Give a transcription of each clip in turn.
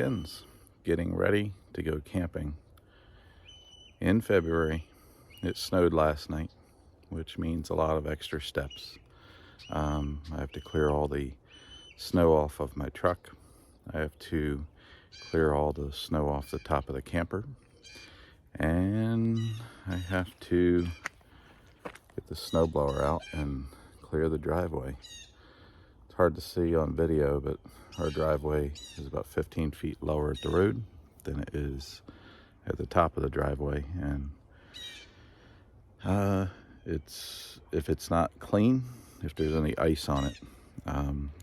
friends, getting ready to go camping in February. It snowed last night, which means a lot of extra steps. I have to clear all the snow off of my truck. I have to clear all the snow off the top of the camper. And I have to get the snowblower out and clear the driveway. It's hard to see on video, but our driveway is about 15 feet lower at the road than it is at the top of the driveway. And if it's not clean, if there's any ice on it,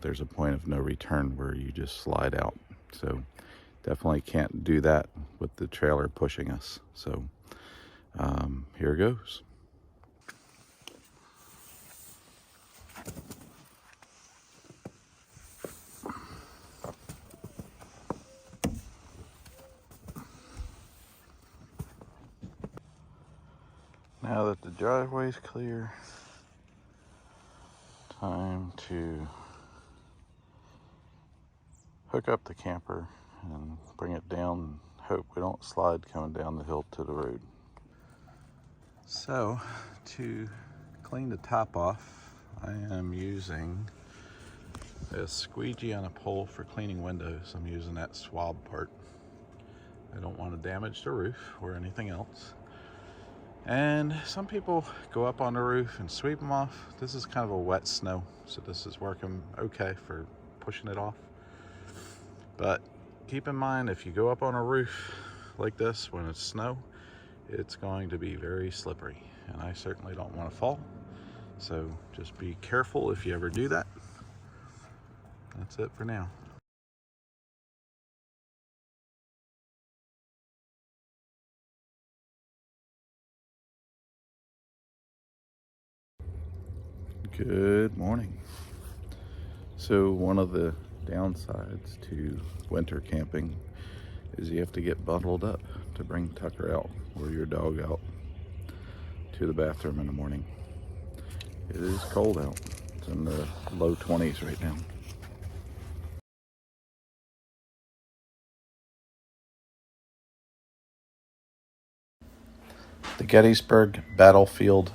there's a point of no return where you just slide out. So definitely can't do that with the trailer pushing us. So here goes. Now that the driveway's clear, time to hook up the camper and bring it down and hope we don't slide coming down the hill to the road. So to clean the top off, I am using a squeegee on a pole for cleaning windows. I'm using that swab part. I don't want to damage the roof or anything else. And some people go up on the roof and sweep them off. This is kind of a wet snow, so this is working okay for pushing it off. But keep in mind, if you go up on a roof like this when it's snow, it's going to be very slippery, and I certainly don't want to fall. So just be careful if you ever do that. That's it for now. Good morning. So one of the downsides to winter camping is you have to get bundled up to bring Tucker out or your dog out to the bathroom in the morning. It is cold out. It's in the low 20s right now. The Gettysburg Battlefield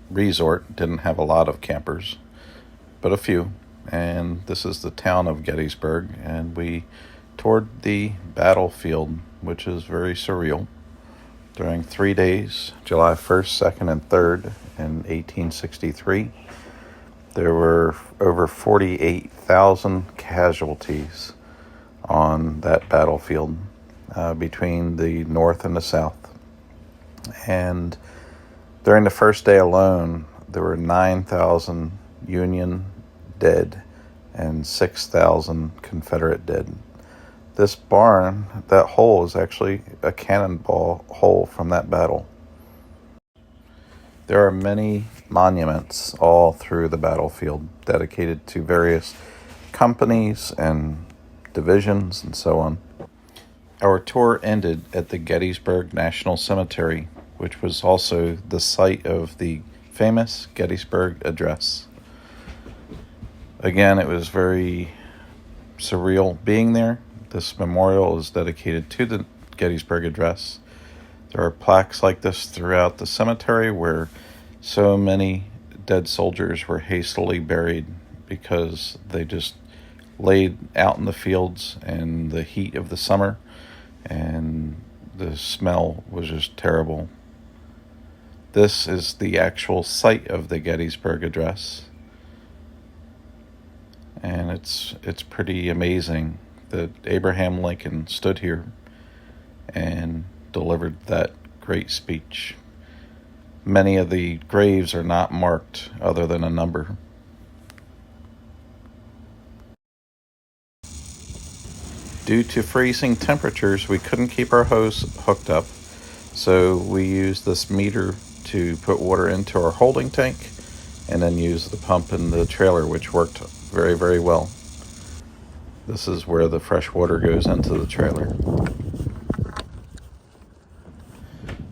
Resort didn't have a lot of campers, but a few. And this is the town of Gettysburg, and we toured the battlefield, which is very surreal. During 3 days, July 1st, 2nd, and 3rd in 1863, there were over 48,000 casualties on that battlefield between the North and the South. And during the first day alone, there were 9,000 Union dead and 6,000 Confederate dead. This barn, that hole, is actually a cannonball hole from that battle. There are many monuments all through the battlefield dedicated to various companies and divisions and so on. Our tour ended at the Gettysburg National Cemetery, which was also the site of the famous Gettysburg Address. Again, it was very surreal being there. This memorial is dedicated to the Gettysburg Address. There are plaques like this throughout the cemetery where so many dead soldiers were hastily buried because they just laid out in the fields in the heat of the summer, and the smell was just terrible. This is the actual site of the Gettysburg Address, and it's pretty amazing that Abraham Lincoln stood here and delivered that great speech. Many of the graves are not marked other than a number. Due to freezing temperatures, we couldn't keep our hose hooked up, so we used this meter to put water into our holding tank and then use the pump in the trailer, which worked very, very well. This is where the fresh water goes into the trailer.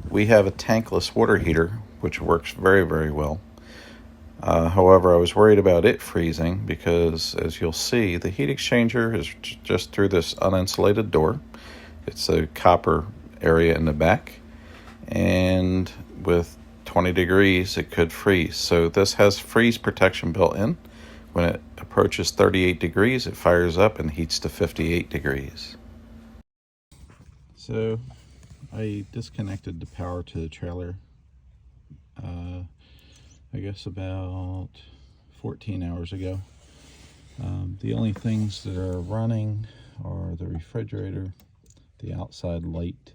We have a tankless water heater, which works very, very well. However, I was worried about it freezing because, as you'll see, the heat exchanger is just through this uninsulated door. It's a copper area in the back, and with 20 degrees it could freeze. So this has freeze protection built in. When it approaches 38 degrees, it fires up and heats to 58 degrees. So I disconnected the power to the trailer, I guess about 14 hours ago. The only things that are running are the refrigerator, the outside light,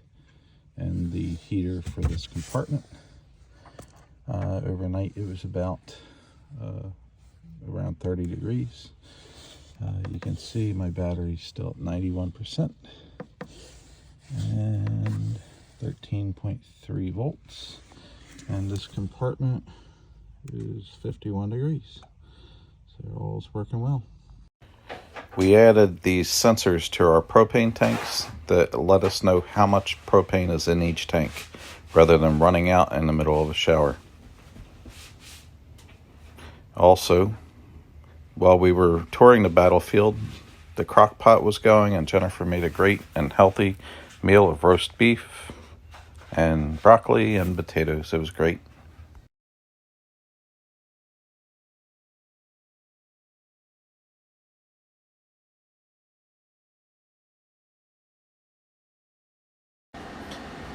and the heater for this compartment. Overnight it was about around 30 degrees. You can see my battery's still at 91% and 13.3 volts, and this compartment is 51 degrees, so all's working well. We added these sensors to our propane tanks that let us know how much propane is in each tank rather than running out in the middle of a shower. Also, while we were touring the battlefield, the crock pot was going, and Jennifer made a great and healthy meal of roast beef and broccoli and potatoes. It was great.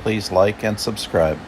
Please like and subscribe.